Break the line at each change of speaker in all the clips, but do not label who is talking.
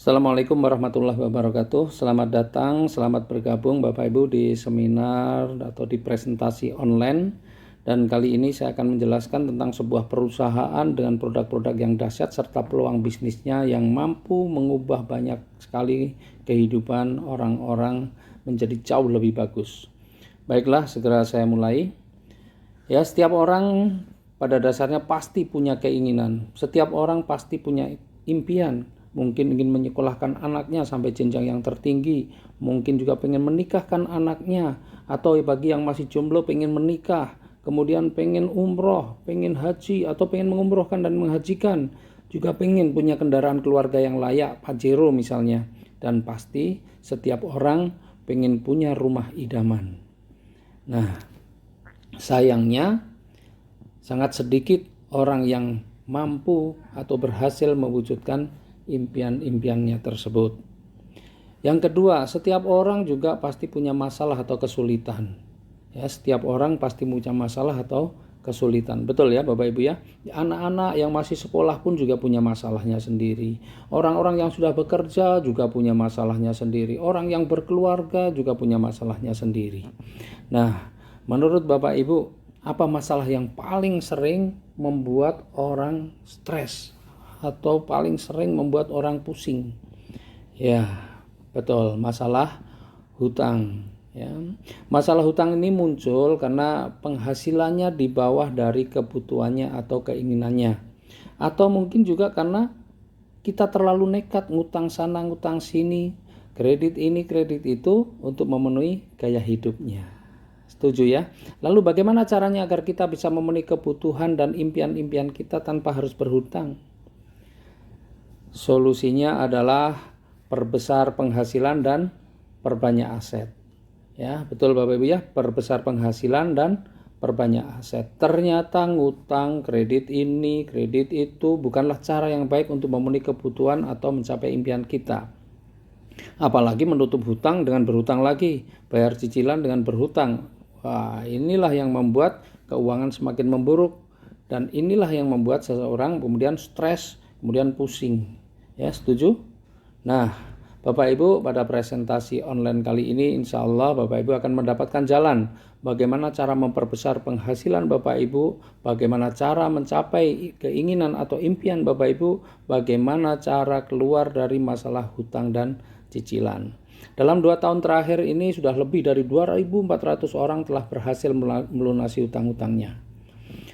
Assalamualaikum warahmatullahi wabarakatuh. Selamat datang, selamat bergabung Bapak Ibu di seminar atau di presentasi online. Dan kali ini saya akan menjelaskan tentang sebuah perusahaan dengan produk-produk yang dahsyat serta peluang bisnisnya yang mampu mengubah banyak sekali kehidupan orang-orang menjadi jauh lebih bagus. Baiklah, segera saya mulai. Ya, setiap orang pada dasarnya pasti punya keinginan. Setiap orang pasti punya impian. Mungkin ingin menyekolahkan anaknya sampai jenjang yang tertinggi, mungkin juga pengen menikahkan anaknya, atau bagi yang masih jomblo pengen menikah, kemudian pengen umroh, pengen haji, atau pengen mengumrohkan dan menghajikan, juga pengen punya kendaraan keluarga yang layak, Pajero misalnya. Dan pasti setiap orang pengen punya rumah idaman. Nah, sayangnya sangat sedikit orang yang mampu atau berhasil mewujudkan impian-impiannya tersebut. Yang kedua, setiap orang juga pasti punya masalah atau kesulitan. Ya, setiap orang pasti punya masalah atau kesulitan. Betul ya Bapak Ibu ya? Anak-anak yang masih sekolah pun juga punya masalahnya sendiri. Orang-orang yang sudah bekerja juga punya masalahnya sendiri. Orang yang berkeluarga juga punya masalahnya sendiri. Nah, menurut Bapak Ibu, apa masalah yang paling sering membuat orang stres atau paling sering membuat orang pusing? Ya, betul, masalah hutang. Ya, masalah hutang ini muncul karena penghasilannya di bawah dari kebutuhannya atau keinginannya, atau mungkin juga karena kita terlalu nekat ngutang sana ngutang sini, kredit ini kredit itu untuk memenuhi gaya hidupnya. Setuju ya? Lalu bagaimana caranya agar kita bisa memenuhi kebutuhan dan impian-impian kita tanpa harus berhutang? Solusinya adalah perbesar penghasilan dan perbanyak aset. Ya, betul Bapak Ibu ya, perbesar penghasilan dan perbanyak aset. Ternyata ngutang, kredit ini, kredit itu bukanlah cara yang baik untuk memenuhi kebutuhan atau mencapai impian kita. Apalagi menutup hutang dengan berhutang lagi, bayar cicilan dengan berhutang. Wah, inilah yang membuat keuangan semakin memburuk, dan inilah yang membuat seseorang kemudian stres, kemudian pusing. Ya, setuju? Nah, Bapak Ibu, pada presentasi online kali ini insya Allah Bapak Ibu akan mendapatkan jalan bagaimana cara memperbesar penghasilan Bapak Ibu, bagaimana cara mencapai keinginan atau impian Bapak Ibu, bagaimana cara keluar dari masalah hutang dan cicilan. Dalam 2 tahun terakhir ini sudah lebih dari 2.400 orang telah berhasil melunasi hutang-hutangnya.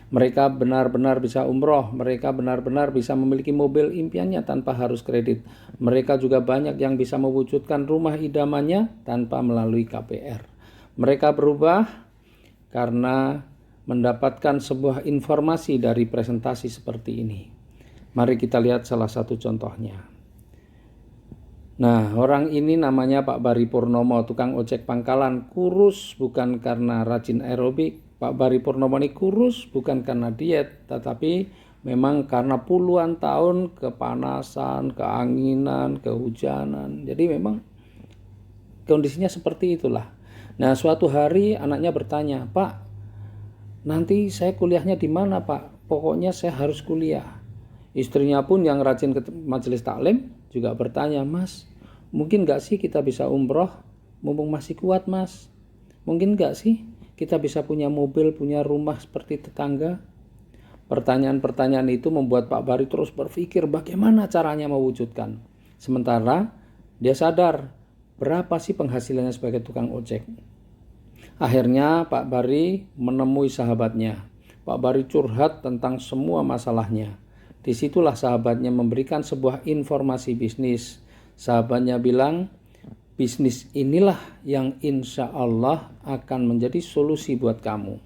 Mereka benar-benar bisa umroh, mereka benar-benar bisa memiliki mobil impiannya tanpa harus kredit. Mereka juga banyak yang bisa mewujudkan rumah idamannya tanpa melalui KPR. Mereka berubah karena mendapatkan sebuah informasi dari presentasi seperti ini. Mari kita lihat salah satu contohnya. Nah, orang ini namanya Pak Bari Purnomo, tukang ojek pangkalan, kurus bukan karena rajin aerobik. Pak Bari Purnomo ini kurus bukan karena diet, tetapi memang karena puluhan tahun kepanasan, keanginan, kehujanan. Jadi memang kondisinya seperti itulah. Nah, suatu hari anaknya bertanya, "Pak, nanti saya kuliahnya di mana, Pak? Pokoknya saya harus kuliah." Istrinya pun yang rajin ke majelis taklim juga bertanya, "Mas, mungkin gak sih kita bisa umroh? Mumpung masih kuat, Mas. Mungkin gak sih kita bisa punya mobil, punya rumah seperti tetangga?" Pertanyaan-pertanyaan itu membuat Pak Bari terus berpikir bagaimana caranya mewujudkan. Sementara dia sadar berapa sih penghasilannya sebagai tukang ojek. Akhirnya Pak Bari menemui sahabatnya. Pak Bari curhat tentang semua masalahnya. Disitulah sahabatnya memberikan sebuah informasi bisnis. Sahabatnya bilang, bisnis inilah yang insya Allah akan menjadi solusi buat kamu.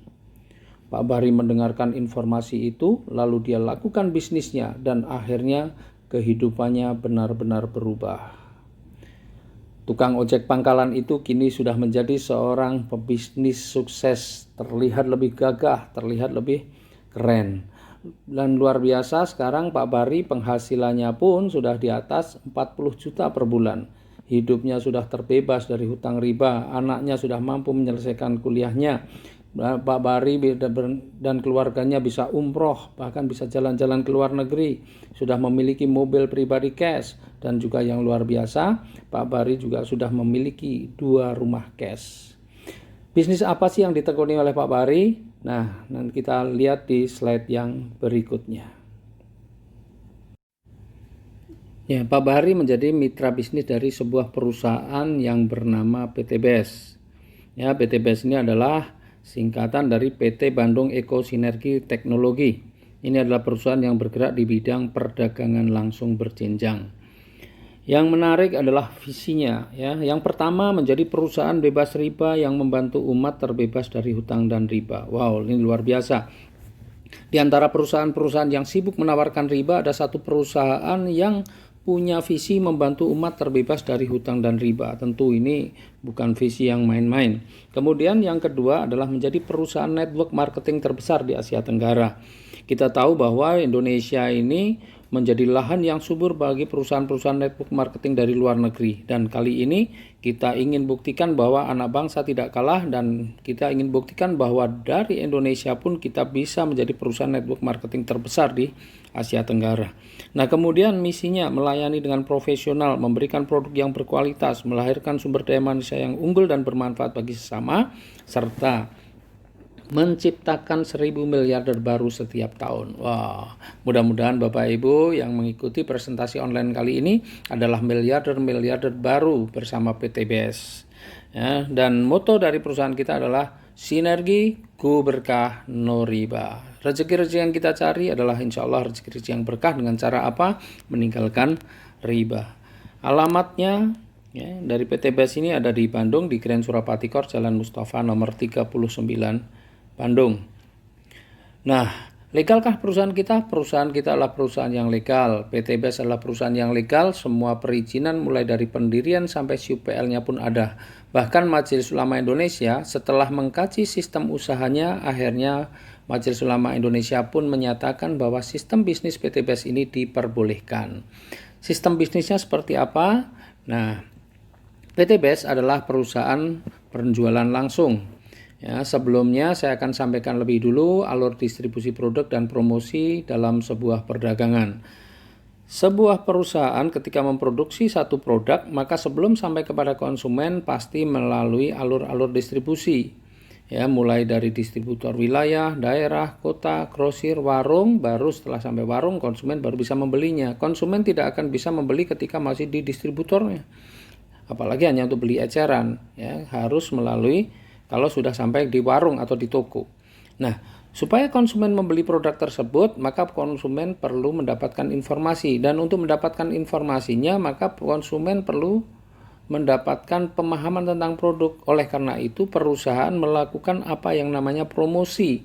Pak Bari mendengarkan informasi itu, lalu dia lakukan bisnisnya dan akhirnya kehidupannya benar-benar berubah. Tukang ojek pangkalan itu kini sudah menjadi seorang pebisnis sukses, terlihat lebih gagah, terlihat lebih keren. Dan luar biasa sekarang Pak Bari penghasilannya pun sudah di atas 40 juta per bulan. Hidupnya sudah terbebas dari hutang riba, anaknya sudah mampu menyelesaikan kuliahnya. Pak Bari dan keluarganya bisa umroh, bahkan bisa jalan-jalan ke luar negeri, sudah memiliki mobil pribadi cash, dan juga yang luar biasa, Pak Bari juga sudah memiliki 2 rumah cash. Bisnis apa sih yang ditekuni oleh Pak Bari? Nah, nanti kita lihat di slide yang berikutnya. Ya, Pak Bari menjadi mitra bisnis dari sebuah perusahaan yang bernama PT BES. Ya, PT BES ini adalah singkatan dari PT Bandung Eko Sinergi Teknologi. Ini adalah perusahaan yang bergerak di bidang perdagangan langsung berjenjang. Yang menarik adalah visinya, ya. Yang pertama, menjadi perusahaan bebas riba yang membantu umat terbebas dari hutang dan riba. Wow, ini luar biasa. Di antara perusahaan-perusahaan yang sibuk menawarkan riba, ada satu perusahaan yang punya visi membantu umat terbebas dari hutang dan riba. Tentu ini bukan visi yang main-main. Kemudian yang kedua adalah menjadi perusahaan network marketing terbesar di Asia Tenggara. Kita tahu bahwa Indonesia ini menjadi lahan yang subur bagi perusahaan-perusahaan network marketing dari luar negeri. Dan kali ini kita ingin buktikan bahwa anak bangsa tidak kalah, dan kita ingin buktikan bahwa dari Indonesia pun kita bisa menjadi perusahaan network marketing terbesar di Asia Tenggara. Nah, kemudian misinya melayani dengan profesional, memberikan produk yang berkualitas, melahirkan sumber daya manusia yang unggul dan bermanfaat bagi sesama, serta menciptakan 1000 miliarder baru setiap tahun. Wah, mudah-mudahan Bapak Ibu yang mengikuti presentasi online kali ini adalah miliarder-miliarder baru bersama PT BES. Ya, dan moto dari perusahaan kita adalah sinergi, ku berkah, no riba. Rezeki-rezeki yang kita cari adalah insya Allah rezeki-rezeki yang berkah dengan cara apa? Meninggalkan riba. Alamatnya ya, dari PT BES ini ada di Bandung, di Grand Surapati Court, Jalan Mustafa nomor 39, Bandung. Nah, legalkah perusahaan kita? Perusahaan kita adalah perusahaan yang legal. PT BES adalah perusahaan yang legal. Semua perizinan mulai dari pendirian sampai SUPL-nya pun ada. Bahkan Majelis Ulama Indonesia setelah mengkaji sistem usahanya, akhirnya Majelis Ulama Indonesia pun menyatakan bahwa sistem bisnis PT BES ini diperbolehkan. Sistem bisnisnya seperti apa? Nah, PT BES adalah perusahaan penjualan langsung. Ya, sebelumnya saya akan sampaikan lebih dulu alur distribusi produk dan promosi dalam sebuah perdagangan. Sebuah perusahaan ketika memproduksi satu produk, maka sebelum sampai kepada konsumen pasti melalui alur-alur distribusi. Ya, mulai dari distributor wilayah, daerah, kota, grosir, warung, baru setelah sampai warung konsumen baru bisa membelinya. Konsumen tidak akan bisa membeli ketika masih di distributornya. Apalagi hanya untuk beli eceran, ya, harus melalui kalau sudah sampai di warung atau di toko. Nah, supaya konsumen membeli produk tersebut, maka konsumen perlu mendapatkan informasi. Dan untuk mendapatkan informasinya, maka konsumen perlu mendapatkan pemahaman tentang produk. Oleh karena itu, perusahaan melakukan apa yang namanya promosi.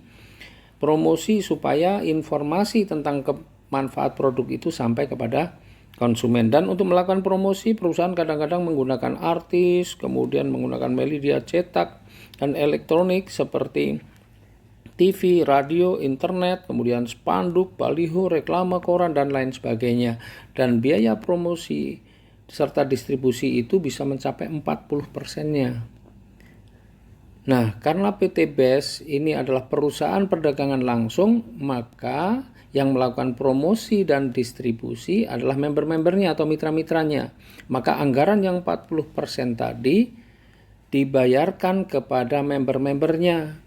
Promosi supaya informasi tentang manfaat produk itu sampai kepada konsumen. Dan untuk melakukan promosi, perusahaan kadang-kadang menggunakan artis, kemudian menggunakan media cetak dan elektronik seperti TV, radio, internet, kemudian spanduk, baliho, reklame, koran, dan lain sebagainya. Dan biaya promosi serta distribusi itu bisa mencapai 40%-nya. Nah, karena PT BES ini adalah perusahaan perdagangan langsung, maka yang melakukan promosi dan distribusi adalah member-membernya atau mitra-mitranya. Maka anggaran yang 40% tadi dibayarkan kepada member-membernya,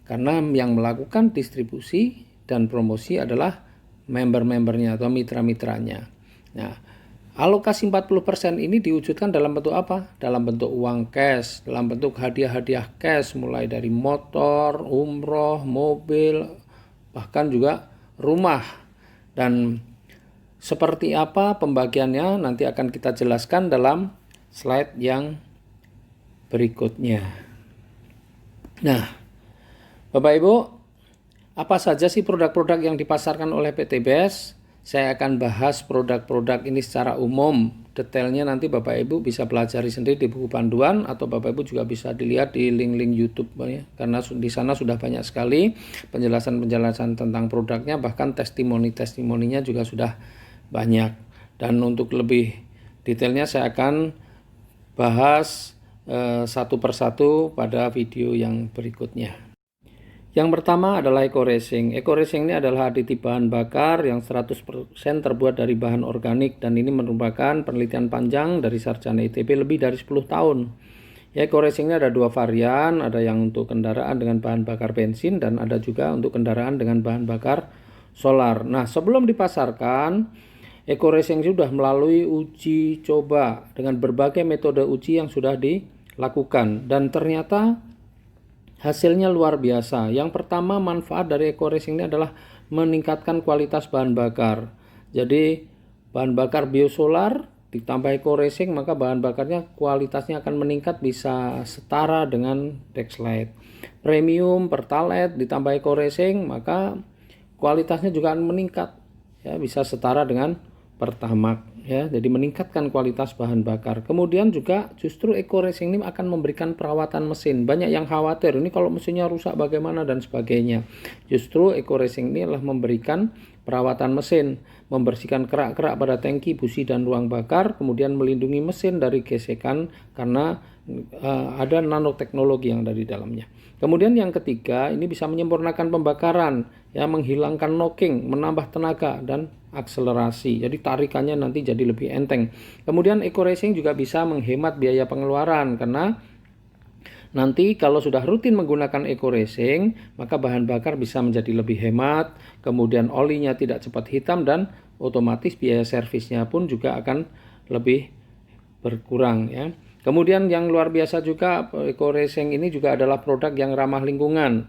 karena yang melakukan distribusi dan promosi adalah member-membernya atau mitra-mitranya. Nah, alokasi 40% ini diwujudkan dalam bentuk apa? Dalam bentuk uang cash, dalam bentuk hadiah-hadiah cash, mulai dari motor, umroh, mobil, bahkan juga rumah. Dan seperti apa pembagiannya nanti akan kita jelaskan dalam slide yang berikutnya. Nah, Bapak Ibu, apa saja sih produk-produk yang dipasarkan oleh PT BES? Saya akan bahas produk-produk ini secara umum. Detailnya nanti Bapak Ibu bisa pelajari sendiri di buku panduan, atau Bapak Ibu juga bisa dilihat di link-link YouTube ya, karena di sana sudah banyak sekali penjelasan-penjelasan tentang produknya, bahkan testimoni-testimoninya juga sudah banyak. Dan untuk lebih detailnya saya akan bahas satu persatu pada video yang berikutnya. Yang pertama adalah eco-resin. Eco-resin ini adalah aditip bahan bakar yang 100% terbuat dari bahan organik, dan ini merupakan penelitian panjang dari sarjana ITB lebih dari 10 tahun. Ya, eco-resin ini ada dua varian, ada yang untuk kendaraan dengan bahan bakar bensin dan ada juga untuk kendaraan dengan bahan bakar solar. Nah, sebelum dipasarkan, eco-resin sudah melalui uji coba dengan berbagai metode uji yang sudah dilakukan, dan ternyata hasilnya luar biasa. Yang pertama, manfaat dari eco-resin ini adalah meningkatkan kualitas bahan bakar. Jadi bahan bakar biosolar ditambah eco-resin, maka bahan bakarnya kualitasnya akan meningkat, bisa setara dengan Dexlite. Premium Pertalite ditambah eco-resin, maka kualitasnya juga akan meningkat, ya, bisa setara dengan Pertamax, ya. Jadi meningkatkan kualitas bahan bakar. Kemudian juga justru eco-resin ini akan memberikan perawatan mesin. Banyak yang khawatir ini kalau mesinnya rusak bagaimana dan sebagainya. Justru eco-resin ini adalah memberikan perawatan mesin, membersihkan kerak-kerak pada tangki, busi dan ruang bakar, kemudian melindungi mesin dari gesekan karena ada nanoteknologi yang ada di dalamnya. Kemudian yang ketiga, ini bisa menyempurnakan pembakaran, ya, menghilangkan knocking, menambah tenaga dan akselerasi. Jadi tarikannya nanti jadi lebih enteng. Kemudian eco-resin juga bisa menghemat biaya pengeluaran, karena nanti kalau sudah rutin menggunakan eco-resin, maka bahan bakar bisa menjadi lebih hemat, kemudian olinya tidak cepat hitam, dan otomatis biaya servisnya pun juga akan lebih berkurang, ya. Kemudian yang luar biasa juga, eco-resin ini juga adalah produk yang ramah lingkungan.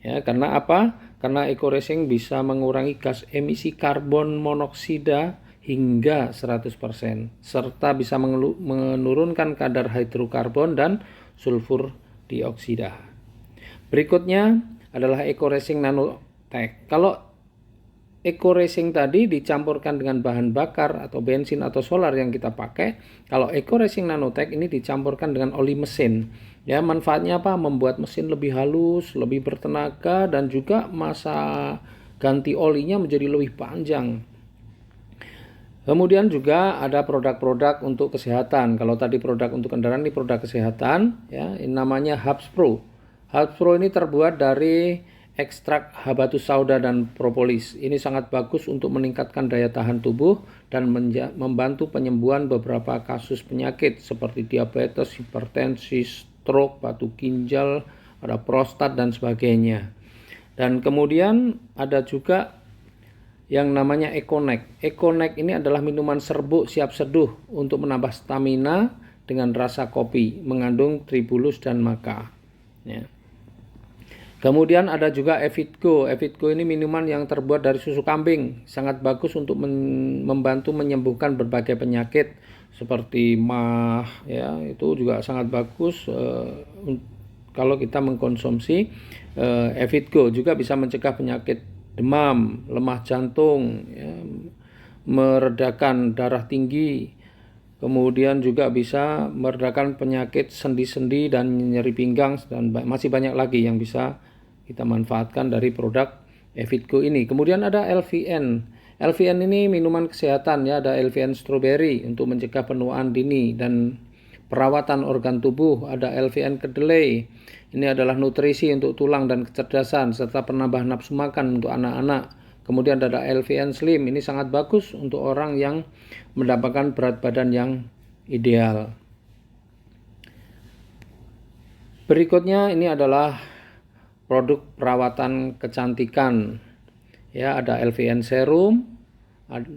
Ya, karena apa? Karena eco-resin bisa mengurangi gas emisi karbon monoksida hingga 100%, serta bisa menurunkan kadar hidrokarbon dan sulfur dioksida. Berikutnya adalah eco-resin nanotech. Kalau eco-resin tadi dicampurkan dengan bahan bakar atau bensin atau solar yang kita pakai, kalau eco-resin nanotech ini dicampurkan dengan oli mesin. Ya, manfaatnya apa? Membuat mesin lebih halus, lebih bertenaga, dan juga masa ganti olinya menjadi lebih panjang. Kemudian juga ada produk-produk untuk kesehatan. Kalau tadi produk untuk kendaraan, ini produk kesehatan, ya, ini namanya Hubs Pro. Hubs Pro ini terbuat dari ekstrak habatus sauda dan propolis. Ini sangat bagus untuk meningkatkan daya tahan tubuh dan membantu penyembuhan beberapa kasus penyakit seperti diabetes, hipertensi, stroke, batu ginjal, ada prostat dan sebagainya. Dan kemudian ada juga yang namanya Econex. Econex ini adalah minuman serbuk siap seduh untuk menambah stamina dengan rasa kopi, mengandung tribulus dan maca. Ya. Kemudian ada juga Evitgo. Evitgo ini minuman yang terbuat dari susu kambing, sangat bagus untuk membantu menyembuhkan berbagai penyakit seperti MAH, ya, itu juga sangat bagus kalau kita mengkonsumsi Evitgo. Juga bisa mencegah penyakit demam, lemah jantung, ya, meredakan darah tinggi. Kemudian juga bisa meredakan penyakit sendi-sendi dan nyeri pinggang, dan masih banyak lagi yang bisa kita manfaatkan dari produk Evitgo ini. Kemudian ada LVN. LVN ini minuman kesehatan, ya, ada LVN strawberry untuk mencegah penuaan dini dan perawatan organ tubuh. Ada LVN kedelai. Ini adalah nutrisi untuk tulang dan kecerdasan serta penambah nafsu makan untuk anak-anak. Kemudian ada LVN Slim, ini sangat bagus untuk orang yang mendapatkan berat badan yang ideal. Berikutnya ini adalah produk perawatan kecantikan. Ya, ada LVN Serum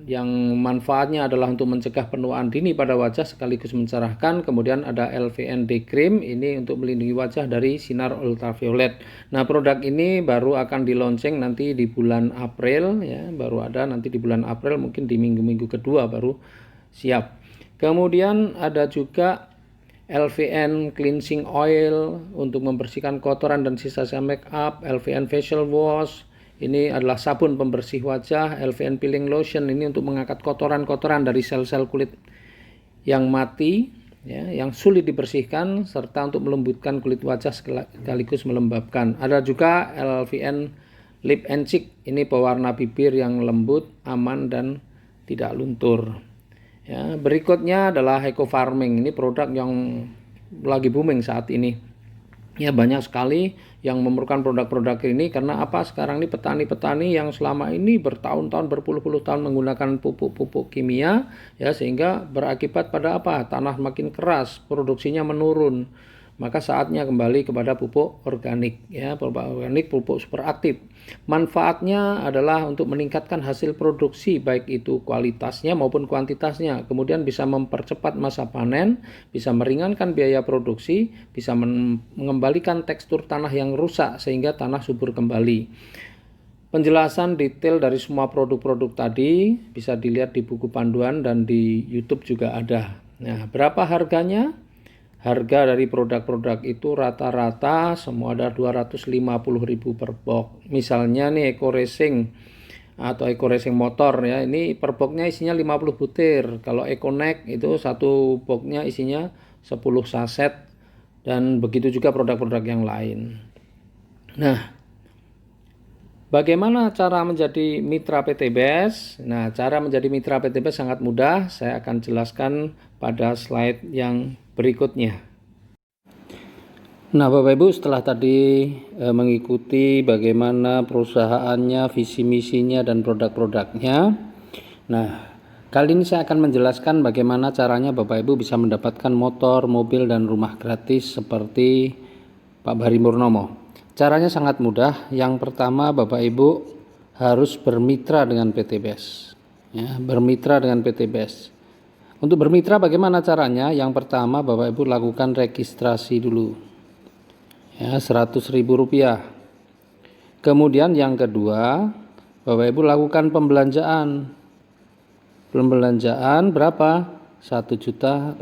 yang manfaatnya adalah untuk mencegah penuaan dini pada wajah sekaligus mencerahkan. Kemudian ada LVN Day Cream, ini untuk melindungi wajah dari sinar ultraviolet. Nah, produk ini baru akan di-launching nanti di bulan April, ya, baru ada nanti di bulan April, mungkin di minggu-minggu kedua baru siap. Kemudian ada juga LVN Cleansing Oil untuk membersihkan kotoran dan sisa-sisa make up. LVN Facial Wash, ini adalah sabun pembersih wajah. LVN Peeling Lotion, ini untuk mengangkat kotoran-kotoran dari sel-sel kulit yang mati, ya, yang sulit dibersihkan, serta untuk melembutkan kulit wajah sekaligus melembabkan. Ada juga LVN Lip and Cheek, ini pewarna bibir yang lembut, aman dan tidak luntur. Ya, berikutnya adalah Eco Farming. Ini produk yang lagi booming saat ini. Ya, banyak sekali yang memerlukan produk-produk ini karena apa? Sekarang ini petani-petani yang selama ini bertahun-tahun, berpuluh-puluh tahun menggunakan pupuk-pupuk kimia, ya, sehingga berakibat pada apa? Tanah makin keras, produksinya menurun. Maka saatnya kembali kepada pupuk organik, ya, pupuk organik, pupuk super aktif. Manfaatnya adalah untuk meningkatkan hasil produksi, baik itu kualitasnya maupun kuantitasnya. Kemudian bisa mempercepat masa panen, bisa meringankan biaya produksi, bisa mengembalikan tekstur tanah yang rusak sehingga tanah subur kembali. Penjelasan detail dari semua produk-produk tadi bisa dilihat di buku panduan dan di YouTube juga ada. Nah, berapa harganya? Harga dari produk-produk itu rata-rata semua ada 250.000 per box. Misalnya nih Eco Racing atau Eco Racing motor, ya, ini per boxnya isinya 50 butir. Kalau EcoNeck itu satu boxnya isinya 10 saset, dan begitu juga produk-produk yang lain. Nah, bagaimana cara menjadi mitra PTBS? Nah, cara menjadi mitra PTBS sangat mudah. Saya akan jelaskan pada slide yang berikutnya. Nah, Bapak Ibu, setelah tadi mengikuti bagaimana perusahaannya, visi misinya, dan produk-produknya. Nah, kali ini saya akan menjelaskan bagaimana caranya Bapak Ibu bisa mendapatkan motor, mobil, dan rumah gratis seperti Pak Bari Murnomo. Caranya sangat mudah. Yang pertama, Bapak Ibu harus bermitra dengan PTBS. Ya, bermitra dengan PTBS. Untuk bermitra bagaimana caranya? Yang pertama, Bapak Ibu lakukan registrasi dulu. Ya, Rp100.000. Kemudian yang kedua, Bapak Ibu lakukan pembelanjaan. Pembelanjaan berapa? Rp1.500.000.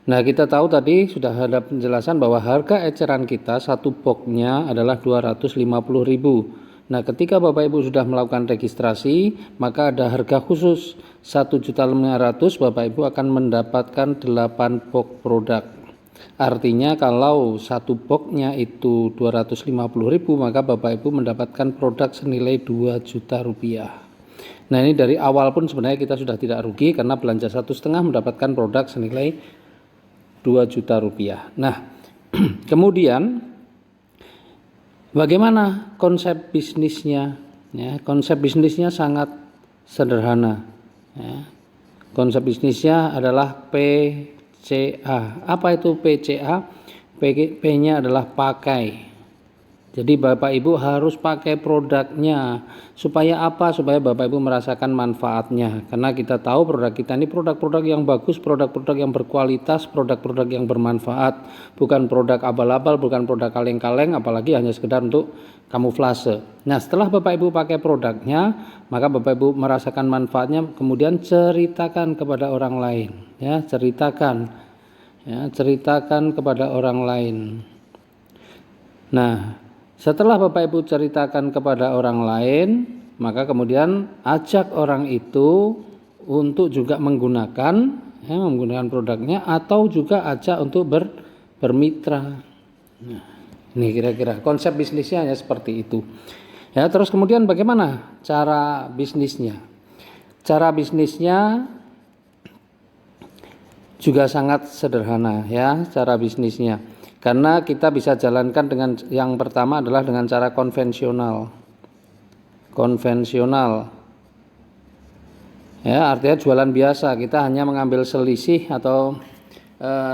Nah, kita tahu tadi sudah ada penjelasan bahwa harga eceran kita satu boxnya adalah Rp250.000. Nah, ketika Bapak Ibu sudah melakukan registrasi, maka ada harga khusus Rp1.500.000, Bapak Ibu akan mendapatkan 8 box produk. Artinya kalau satu boxnya itu Rp250.000, maka Bapak Ibu mendapatkan produk senilai Rp2 juta. Nah, ini dari awal pun sebenarnya kita sudah tidak rugi karena belanja 1,5 mendapatkan produk senilai Rp2 juta. Nah, kemudian bagaimana konsep bisnisnya? Ya, konsep bisnisnya sangat sederhana. Ya, konsep bisnisnya adalah PCA. Apa itu PCA? P-nya adalah pakai. Jadi Bapak Ibu harus pakai produknya. Supaya apa? Supaya Bapak Ibu merasakan manfaatnya. Karena kita tahu produk kita ini produk-produk yang bagus, produk-produk yang berkualitas, produk-produk yang bermanfaat. Bukan produk abal-abal, bukan produk kaleng-kaleng, apalagi hanya sekedar untuk kamuflase. Nah, setelah Bapak Ibu pakai produknya, maka Bapak Ibu merasakan manfaatnya, kemudian ceritakan kepada orang lain. Ya, ceritakan kepada orang lain. Nah, setelah Bapak Ibu ceritakan kepada orang lain, maka kemudian ajak orang itu untuk juga menggunakan produknya, atau juga ajak untuk bermitra. Nah, ini kira-kira konsep bisnisnya hanya seperti itu. Ya, terus kemudian bagaimana cara bisnisnya? Cara bisnisnya juga sangat sederhana, ya, cara bisnisnya. Karena kita bisa jalankan dengan yang pertama adalah dengan cara konvensional. Ya, artinya jualan biasa. Kita hanya mengambil selisih atau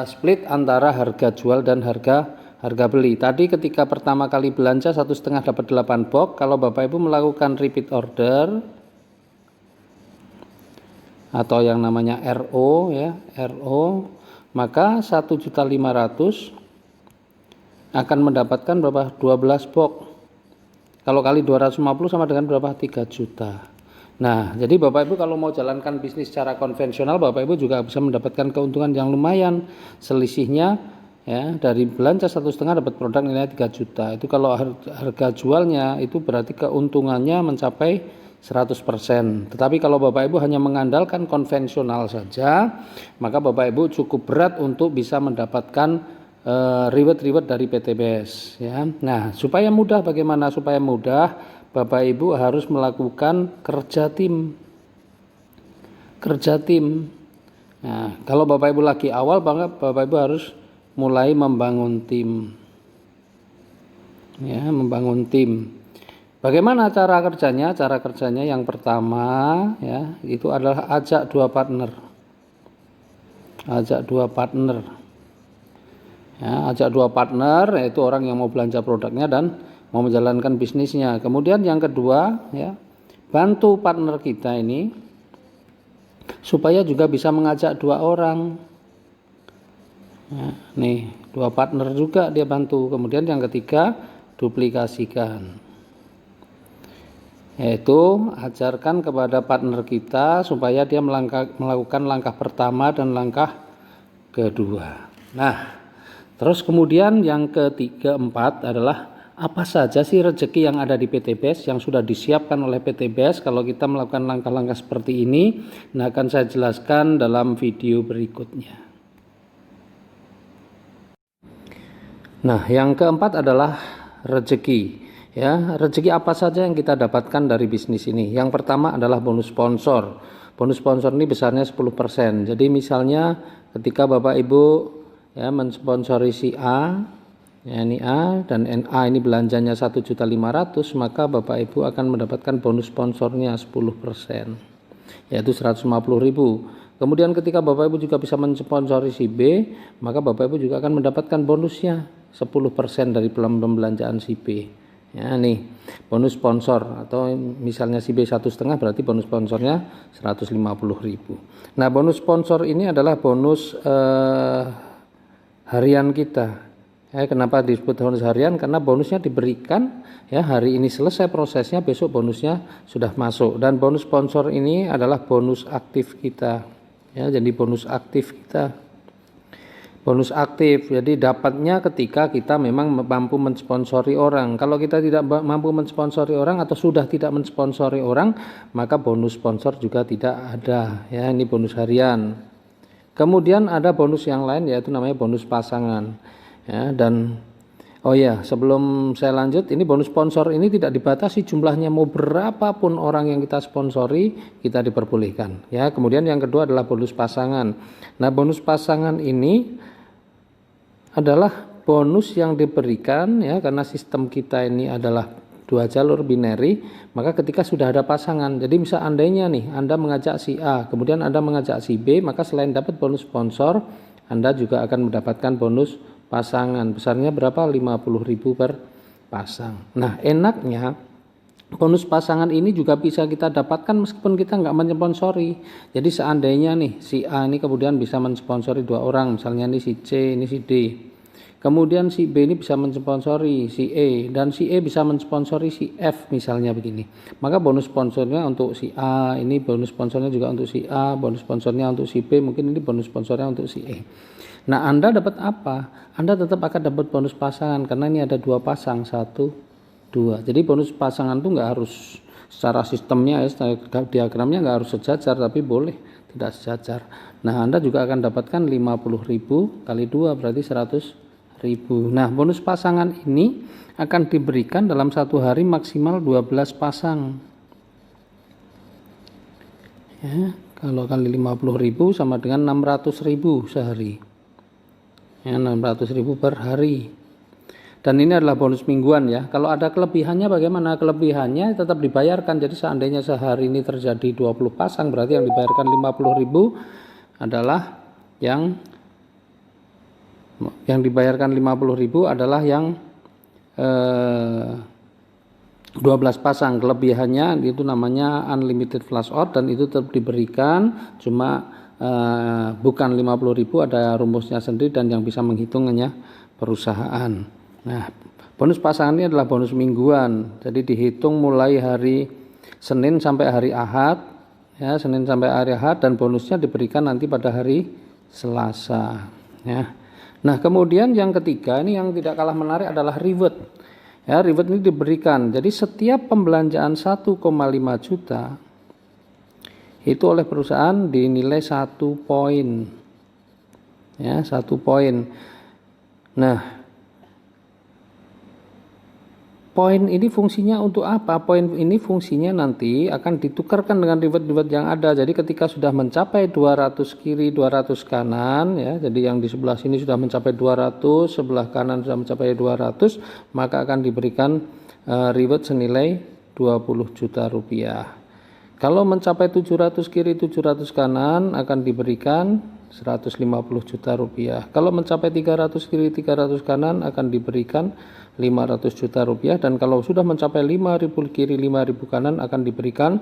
split antara harga jual dan harga beli. Tadi ketika pertama kali belanja 1,5 dapat 8 box. Kalau Bapak Ibu melakukan repeat order atau yang namanya RO, ya, RO, maka 1.500.000 akan mendapatkan berapa? 12 box. Kalau kali 250 sama dengan berapa? 3 juta. Nah, jadi Bapak Ibu kalau mau jalankan bisnis secara konvensional, Bapak Ibu juga bisa mendapatkan keuntungan yang lumayan. Selisihnya, ya, dari belanja 1,5 dapat produk nilai 3 juta. Itu kalau harga jualnya itu berarti keuntungannya mencapai 100%. Tetapi kalau Bapak Ibu hanya mengandalkan konvensional saja, maka Bapak Ibu cukup berat untuk bisa mendapatkan reward dari PTBS, ya. Nah, supaya mudah, bagaimana supaya mudah? Bapak Ibu harus melakukan kerja tim. Nah, kalau Bapak Ibu lagi awal, Bapak Ibu harus mulai membangun tim. Ya, membangun tim. Bagaimana cara kerjanya? Cara kerjanya yang pertama ya, itu adalah ajak dua partner. Ajak dua partner. Ya, ajak dua partner, yaitu orang yang mau belanja produknya dan mau menjalankan bisnisnya. Kemudian yang kedua ya, bantu partner kita ini supaya juga bisa mengajak dua orang. Ya, nih, dua partner juga dia bantu. Kemudian yang ketiga, duplikasikan. Yaitu ajarkan kepada partner kita supaya dia melakukan langkah pertama dan langkah kedua. Nah, terus kemudian yang ketiga, empat adalah apa saja sih rezeki yang ada di PT BES yang sudah disiapkan oleh PT BES kalau kita melakukan langkah-langkah seperti ini. Nah, akan saya jelaskan dalam video berikutnya. Nah, yang keempat adalah rezeki. Ya, rezeki apa saja yang kita dapatkan dari bisnis ini? Yang pertama adalah bonus sponsor. Bonus sponsor ini besarnya 10%. Jadi misalnya ketika Bapak Ibu ya mensponsori si A, ya ini A dan NA ini belanjanya 1.500.000, maka Bapak Ibu akan mendapatkan bonus sponsornya 10%, yaitu 150.000. Kemudian ketika Bapak Ibu juga bisa mensponsori si B, maka Bapak Ibu juga akan mendapatkan bonusnya 10% dari pembelanjaan si B. Ya nih, bonus sponsor, atau misalnya si B 1,5 berarti bonus sponsornya 150.000. Nah, bonus sponsor ini adalah bonus harian kita. Ya, kenapa disebut bonus harian? Karena bonusnya diberikan ya hari ini selesai prosesnya, besok bonusnya sudah masuk. Dan bonus sponsor ini adalah bonus aktif kita. Ya, jadi bonus aktif kita. Bonus aktif, jadi dapatnya ketika kita memang mampu mensponsori orang. Kalau kita tidak mampu mensponsori orang atau sudah tidak mensponsori orang, maka bonus sponsor juga tidak ada. Ya, ini bonus harian. Kemudian ada bonus yang lain, yaitu namanya bonus pasangan. Ya, dan oh ya, sebelum saya lanjut, ini bonus sponsor ini tidak dibatasi jumlahnya, mau berapapun orang yang kita sponsori kita diperbolehkan. Ya, kemudian yang kedua adalah bonus pasangan. Nah, bonus pasangan ini adalah bonus yang diberikan ya karena sistem kita ini adalah dua jalur binary, maka ketika sudah ada pasangan, jadi misal andainya nih Anda mengajak si A, kemudian Anda mengajak si B, maka selain dapat bonus sponsor, Anda juga akan mendapatkan bonus pasangan. Besarnya berapa? 50.000 per pasang. Nah, enaknya bonus pasangan ini juga bisa kita dapatkan meskipun kita nggak mensponsori. Jadi seandainya nih si A ini kemudian bisa mensponsori dua orang, misalnya ini si C, ini si D. Kemudian si B ini bisa mensponsori si E dan si E bisa mensponsori si F misalnya begini. Maka bonus sponsornya untuk si A, ini bonus sponsornya juga untuk si A, bonus sponsornya untuk si B, mungkin ini bonus sponsornya untuk si E. Nah, Anda dapat apa? Anda tetap akan dapat bonus pasangan karena ini ada dua pasang, 1, 2. Jadi bonus pasangan itu nggak harus secara sistemnya ya, diagramnya nggak harus sejajar, tapi boleh tidak sejajar. Nah, Anda juga akan dapatkan 50.000 kali 2 berarti 100.000. Nah, bonus pasangan ini akan diberikan dalam satu hari maksimal 12 pasang. Ya, kalau kali 50.000 sama dengan 600.000 sehari. Ya, 600.000 per hari. Dan ini adalah bonus mingguan ya. Kalau ada kelebihannya bagaimana? Kelebihannya tetap dibayarkan. Jadi seandainya sehari ini terjadi 20 pasang, berarti yang dibayarkan 50.000 adalah yang dibayarkan 50.000 adalah yang 12 pasang. Kelebihannya itu namanya unlimited flash out dan itu tetap diberikan, cuma bukan 50.000, ada rumusnya sendiri dan yang bisa menghitungnya perusahaan. Nah, bonus pasangan ini adalah bonus mingguan. Jadi dihitung mulai hari Senin sampai hari Ahad, ya, Senin sampai hari Ahad, dan bonusnya diberikan nanti pada hari Selasa, ya. Nah, kemudian yang ketiga ini yang tidak kalah menarik adalah reward. Ya, reward ini diberikan. Jadi setiap pembelanjaan 1,5 juta itu oleh perusahaan dinilai 1 poin. Ya, 1 poin. Nah, poin ini fungsinya untuk apa? Poin ini fungsinya nanti akan ditukarkan dengan reward yang ada. Jadi ketika sudah mencapai 200 kiri, 200 kanan, ya, jadi yang di sebelah sini sudah mencapai 200, sebelah kanan sudah mencapai 200, maka akan diberikan reward senilai 20 juta rupiah. Kalau mencapai 700 kiri, 700 kanan akan diberikan 150 juta rupiah. Kalau mencapai 300 kiri, 300 kanan akan diberikan 500 juta rupiah, dan kalau sudah mencapai 5.000 kiri 5.000 kanan akan diberikan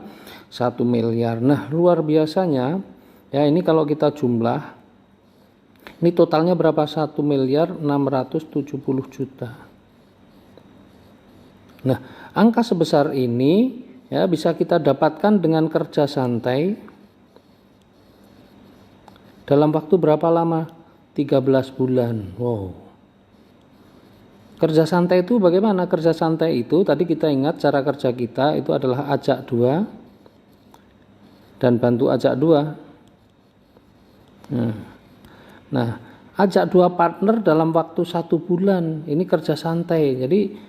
1 miliar. Nah, luar biasanya ya, ini kalau kita jumlah ini totalnya berapa? 1 miliar 670 juta. Nah, angka sebesar ini ya bisa kita dapatkan dengan kerja santai dalam waktu berapa lama? 13 bulan. Wow. Kerja santai itu bagaimana? Kerja santai itu tadi kita ingat cara kerja kita itu adalah ajak 2 dan bantu ajak 2. Nah, ajak 2 partner dalam waktu 1 bulan. Ini kerja santai. Jadi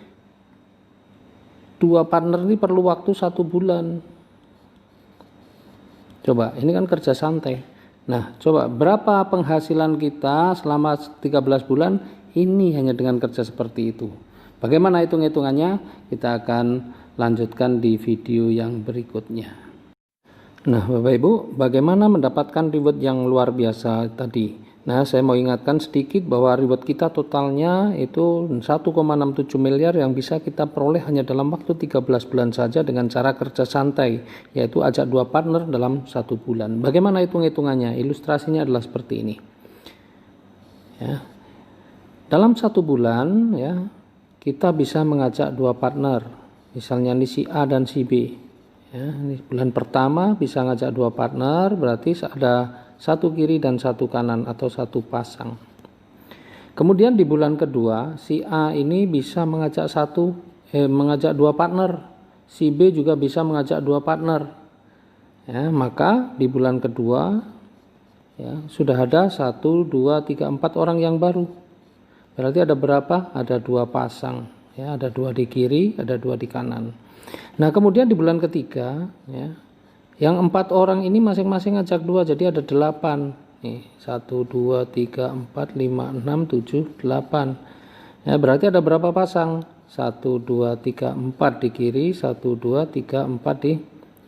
2 partner ini perlu waktu 1 bulan. Coba, ini kan kerja santai. Nah, coba berapa penghasilan kita selama 13 bulan? Ini hanya dengan kerja seperti itu. Bagaimana hitung-hitungannya? Kita akan lanjutkan di video yang berikutnya. Nah, Bapak Ibu, bagaimana mendapatkan reward yang luar biasa tadi? Nah, saya mau ingatkan sedikit bahwa reward kita totalnya itu 1,67 miliar yang bisa kita peroleh hanya dalam waktu 13 bulan saja dengan cara kerja santai, yaitu ajak 2 partner dalam 1 bulan. Bagaimana hitung-hitungannya? Ilustrasinya adalah seperti ini. Ya. Dalam 1 bulan ya, kita bisa mengajak 2 partner, misalnya ini si A dan si B. Ya, ini bulan pertama bisa ngajak 2 partner, berarti ada 1 kiri dan 1 kanan atau 1 pasang. Kemudian di bulan kedua si A ini bisa mengajak 2 partner, si B juga bisa mengajak 2 partner. Ya, maka di bulan kedua ya, sudah ada 1, 2, 3, 4 orang yang baru. Berarti ada berapa? Ada 2 pasang, ya, ada 2 di kiri, ada 2 di kanan. Nah, kemudian di bulan ketiga, ya, yang 4 orang ini masing-masing ngajak 2, jadi ada 8. Nih, 1, 2, 3, 4, 5, 6, 7, 8. Ya, berarti ada berapa pasang? 1, 2, 3, 4 di kiri, 1, 2, 3, 4 di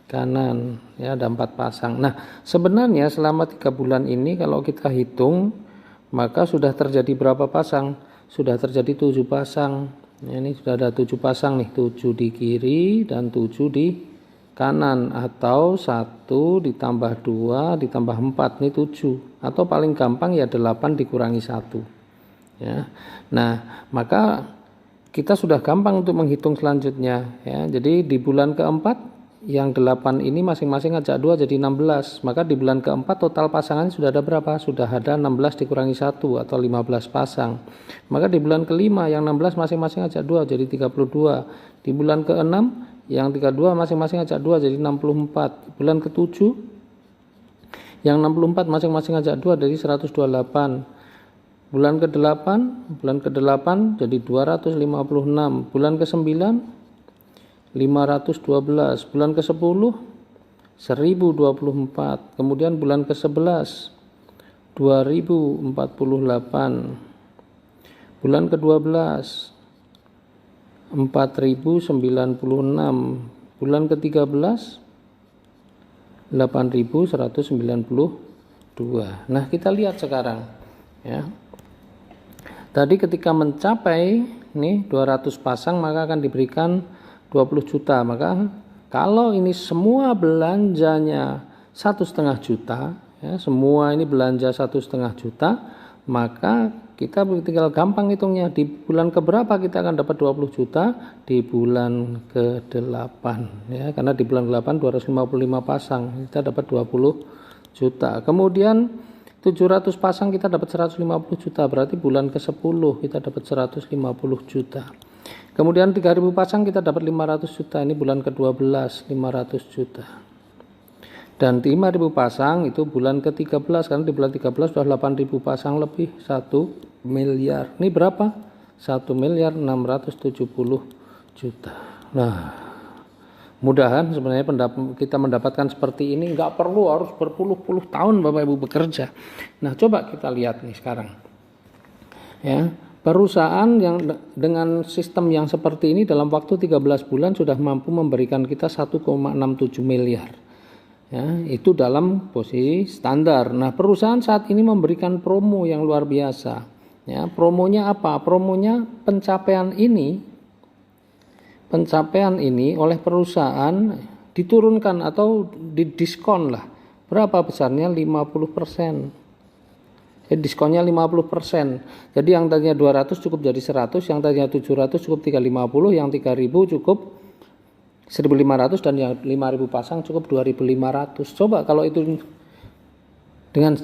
kanan. Ya, ada 4 pasang. Nah, sebenarnya selama 3 bulan ini kalau kita hitung, maka sudah terjadi berapa pasang? Sudah terjadi 7 pasang. Ini sudah ada 7 pasang nih, 7 di kiri dan 7 di kanan, atau 1 ditambah 2 ditambah 4 ini 7, atau paling gampang ya 8 dikurangi 1. Ya. Nah, maka kita sudah gampang untuk menghitung selanjutnya ya. Jadi di bulan keempat yang 8 ini masing-masing ngajak 2 jadi 16. Maka di bulan keempat total pasangan sudah ada berapa? Sudah ada 16 dikurangi 1 atau 15 pasang. Maka di bulan kelima yang 16 masing-masing ngajak 2 jadi 32. Di bulan keenam yang 32 masing-masing ngajak 2 jadi 64. Bulan ke-7 yang 64 masing-masing ngajak 2 jadi 128. Bulan ke-8 jadi 256. Bulan ke-9 512, bulan ke-10 1024, kemudian bulan ke-11 2048, bulan ke-12 4096, bulan ke-13 8192. Nah, kita lihat sekarang ya. Tadi ketika mencapai nih 200 pasang maka akan diberikan 20 juta. Maka kalau ini semua belanjanya 1,5 juta ya, semua ini belanja 1,5 juta, maka kita tinggal gampang hitungnya. Di bulan keberapa kita akan dapat 20 juta? Di bulan ke-8 ya, karena di bulan ke-8 255 pasang kita dapat 20 juta. Kemudian 700 pasang kita dapat 150 juta, berarti bulan ke-10 kita dapat 150 juta. Kemudian 3.000 pasang kita dapat 500 juta, ini bulan ke-12 500 juta. Dan 5.000 pasang itu bulan ke-13, karena di bulan 13 sudah 8.000 pasang lebih 1 miliar. Ini berapa? 1 miliar 670 juta. Nah, mudahan sebenarnya kita mendapatkan seperti ini, nggak perlu harus berpuluh-puluh tahun Bapak Ibu bekerja. Nah, coba kita lihat nih sekarang. Ya, perusahaan yang dengan sistem yang seperti ini dalam waktu 13 bulan sudah mampu memberikan kita 1,67 miliar. Ya, itu dalam posisi standar. Nah, perusahaan saat ini memberikan promo yang luar biasa. Ya, promonya apa? Promonya pencapaian ini oleh perusahaan diturunkan atau didiskon lah. Berapa besarnya? 50%. Jadi diskonnya 50%. Jadi yang tadinya 200 cukup jadi 100, yang tadinya 700 cukup 350, yang 3000 cukup 1.500, dan yang 5.000 pasang cukup 2.500. Coba kalau itu dengan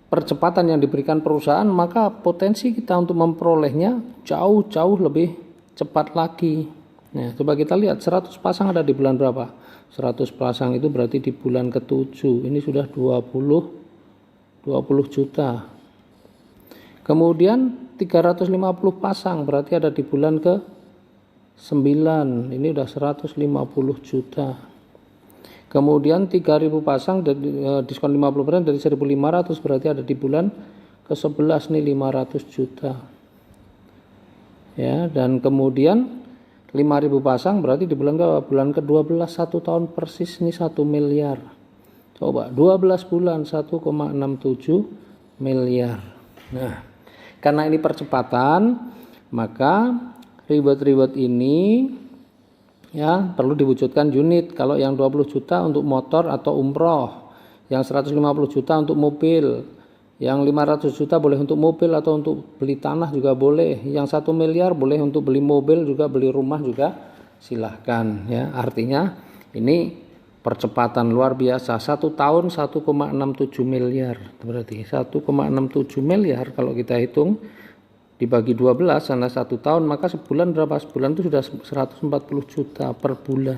percepatan yang diberikan perusahaan, maka potensi kita untuk memperolehnya jauh lebih cepat lagi. Nah, coba kita lihat 100 pasang ada di bulan berapa? 100 pasang itu berarti di bulan ke-7. Ini sudah 20 juta. Kemudian 350 pasang berarti ada di bulan ke-9. Ini udah 150 juta. Kemudian 3.000 pasang diskon 50% dari 1.500 berarti ada di bulan ke-11 nih 500 juta. Ya, dan kemudian 5.000 pasang berarti di bulan ke-12 1 tahun persis nih 1 miliar. Coba 12 bulan 1,67 miliar. Nah, karena ini percepatan, maka reward ini ya perlu diwujudkan unit. Kalau yang 20 juta untuk motor atau umroh, yang 150 juta untuk mobil, yang 500 juta boleh untuk mobil atau untuk beli tanah juga boleh, yang 1 miliar boleh untuk beli mobil juga, beli rumah juga silahkan ya. Artinya ini percepatan luar biasa. 1 tahun 1,67 miliar, berarti 1,67 miliar kalau kita hitung dibagi 12 karena 1 tahun, maka sebulan berapa? Sebulan itu sudah 140 juta per bulan.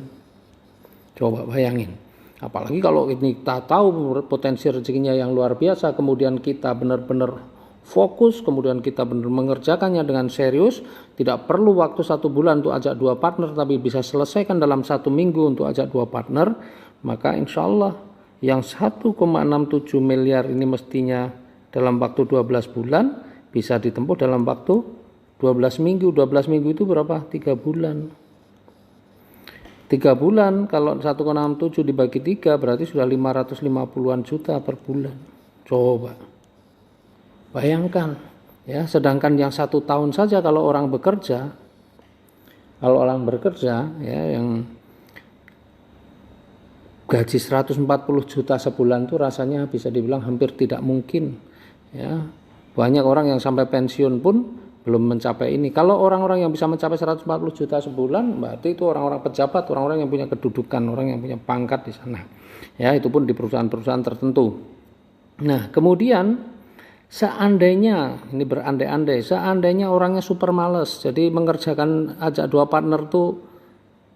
Coba bayangin. Apalagi kalau kita tahu potensi rezekinya yang luar biasa, kemudian kita benar-benar fokus, kemudian kita benar mengerjakannya dengan serius, tidak perlu waktu 1 bulan untuk ajak 2 partner, tapi bisa selesaikan dalam 1 minggu untuk ajak 2 partner, maka insya Allah yang 1,67 miliar ini mestinya dalam waktu 12 bulan bisa ditempuh dalam waktu 12 minggu. 12 minggu itu berapa? 3 bulan. 3 bulan kalau 1,67 dibagi 3 berarti sudah 550-an juta per bulan. Coba bayangkan ya, sedangkan yang 1 tahun saja kalau orang bekerja ya, yang gaji 140 juta sebulan itu rasanya bisa dibilang hampir tidak mungkin ya. Banyak orang yang sampai pensiun pun belum mencapai ini. Kalau orang-orang yang bisa mencapai 140 juta sebulan, berarti itu orang-orang pejabat, orang-orang yang punya kedudukan, orang yang punya pangkat di sana. Ya, itu pun di perusahaan-perusahaan tertentu. Nah, kemudian seandainya, ini berandai-andai, seandainya orangnya super males, jadi mengerjakan ajak 2 partner tuh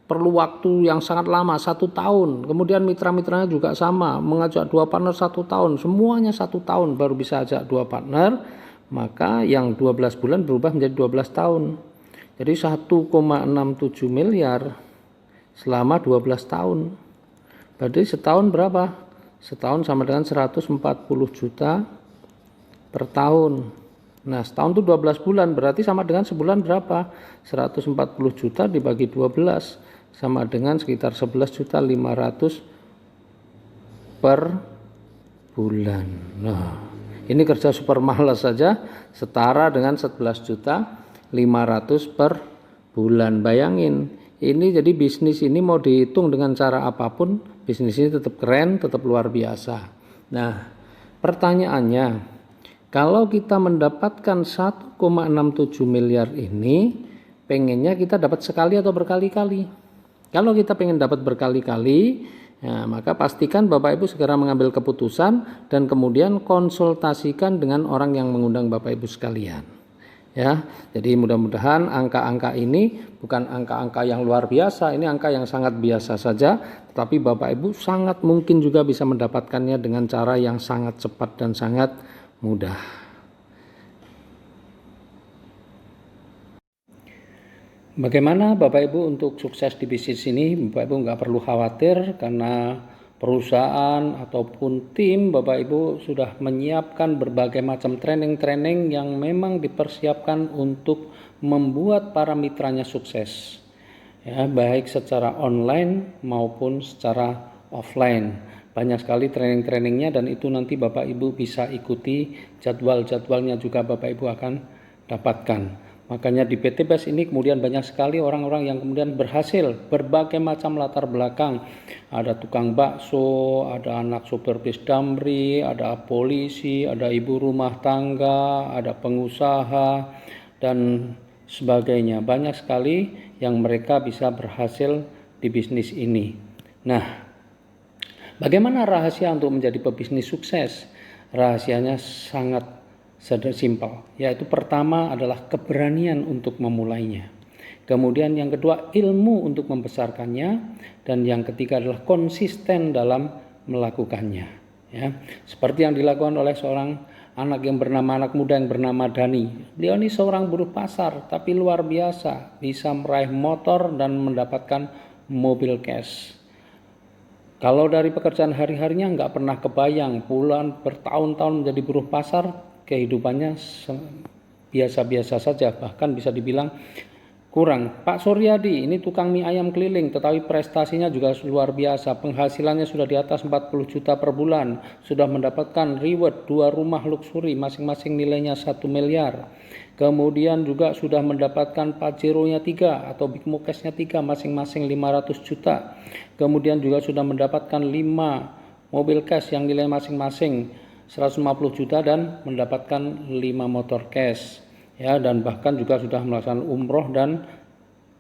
perlu waktu yang sangat lama, 1 tahun. Kemudian mitra-mitranya juga sama, mengajak 2 partner 1 tahun, semuanya 1 tahun baru bisa ajak 2 partner, maka yang 12 bulan berubah menjadi 12 tahun. Jadi 1,67 miliar selama 12 tahun. Berarti setahun berapa? Setahun sama dengan 140 juta per tahun. Nah, setahun itu 12 bulan, berarti sama dengan sebulan berapa? 140 juta dibagi 12 sama dengan sekitar 11.500.000 per bulan. Nah, ini kerja super malas saja setara dengan 11.500.000 per bulan. Bayangin, ini jadi bisnis ini mau dihitung dengan cara apapun, bisnis ini tetap keren, tetap luar biasa. Nah, pertanyaannya, kalau kita mendapatkan 1,67 miliar ini, pengennya kita dapat sekali atau berkali-kali? Kalau kita pengen dapat berkali-kali, ya, maka pastikan Bapak Ibu segera mengambil keputusan dan kemudian konsultasikan dengan orang yang mengundang Bapak Ibu sekalian. Ya, jadi mudah-mudahan angka-angka ini bukan angka-angka yang luar biasa, ini angka yang sangat biasa saja, tetapi Bapak Ibu sangat mungkin juga bisa mendapatkannya dengan cara yang sangat cepat dan sangat mudah. Bagaimana Bapak Ibu untuk sukses di bisnis ini? Bapak Ibu nggak perlu khawatir karena perusahaan ataupun tim Bapak Ibu sudah menyiapkan berbagai macam training-training yang memang dipersiapkan untuk membuat para mitranya sukses. Ya, baik secara online maupun secara offline. Banyak sekali training-trainingnya dan itu nanti Bapak Ibu bisa ikuti, jadwal-jadwalnya juga Bapak Ibu akan dapatkan. Makanya di PT BES ini kemudian banyak sekali orang-orang yang kemudian berhasil berbagai macam latar belakang. Ada tukang bakso, ada anak sopir bis damri, ada polisi, ada ibu rumah tangga, ada pengusaha, dan sebagainya. Banyak sekali yang mereka bisa berhasil di bisnis ini. Nah, bagaimana rahasia untuk menjadi pebisnis sukses? Rahasianya sangat simpel, yaitu pertama adalah keberanian untuk memulainya. Kemudian yang kedua ilmu untuk membesarkannya, dan yang ketiga adalah konsisten dalam melakukannya. Ya, seperti yang dilakukan oleh seorang anak muda yang bernama Dani. Beliau ini seorang buruh pasar, tapi luar biasa, bisa meraih motor dan mendapatkan mobil cash. Kalau dari pekerjaan hari-harinya nggak pernah kebayang, puluhan bertahun-tahun menjadi buruh pasar, kehidupannya biasa-biasa saja, bahkan bisa dibilang kurang. Pak Suryadi ini tukang mie ayam keliling, tetapi prestasinya juga luar biasa. Penghasilannya sudah di atas 40 juta per bulan, sudah mendapatkan reward 2 rumah luxury, masing-masing nilainya 1 miliar. Kemudian juga sudah mendapatkan Pajero-nya 3 atau Big Mokes-nya 3, masing-masing 500 juta. Kemudian juga sudah mendapatkan 5 mobil cash yang nilai masing-masing 150 juta dan mendapatkan 5 motor cash. Ya, dan bahkan juga sudah melaksanakan umroh dan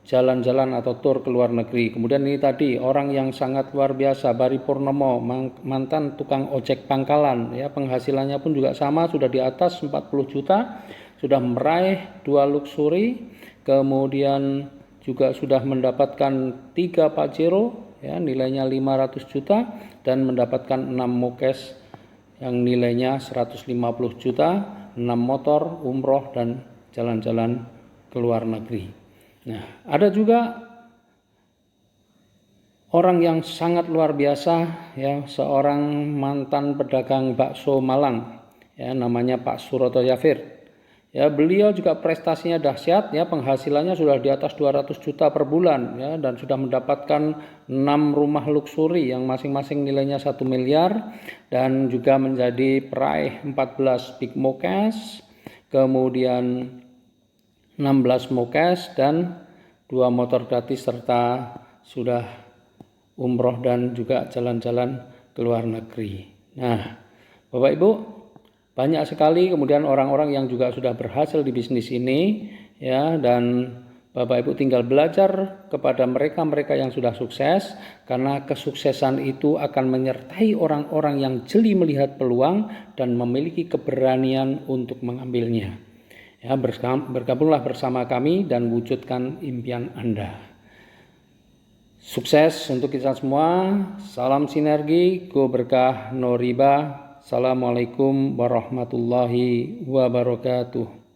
jalan-jalan atau tur ke luar negeri. Kemudian ini tadi orang yang sangat luar biasa, Bari Purnomo, mantan tukang ojek pangkalan, ya, penghasilannya pun juga sama, sudah di atas 40 juta, sudah meraih 2 luxury, kemudian juga sudah mendapatkan 3 Pajero, ya, nilainya 500 juta dan mendapatkan 6 Mokes yang nilainya 150 juta, 6 motor, umroh, dan jalan-jalan ke luar negeri. Nah, ada juga orang yang sangat luar biasa, ya, seorang mantan pedagang bakso Malang, ya, namanya Pak Suroto Yafir. Ya, beliau juga prestasinya dahsyat, ya, penghasilannya sudah di atas 200 juta per bulan, ya, dan sudah mendapatkan 6 rumah luxury yang masing-masing nilainya 1 miliar dan juga menjadi peraih 14 Big Mokes, kemudian 16 Mokes dan 2 motor gratis serta sudah umroh dan juga jalan-jalan ke luar negeri. Nah, Bapak Ibu, banyak sekali kemudian orang-orang yang juga sudah berhasil di bisnis ini, ya, dan Bapak Ibu tinggal belajar kepada mereka-mereka yang sudah sukses, karena kesuksesan itu akan menyertai orang-orang yang jeli melihat peluang dan memiliki keberanian untuk mengambilnya. Ya, bergabunglah bersama kami dan wujudkan impian Anda. Sukses untuk kita semua. Salam sinergi, go berkah, no riba. Assalamualaikum warahmatullahi wabarakatuh.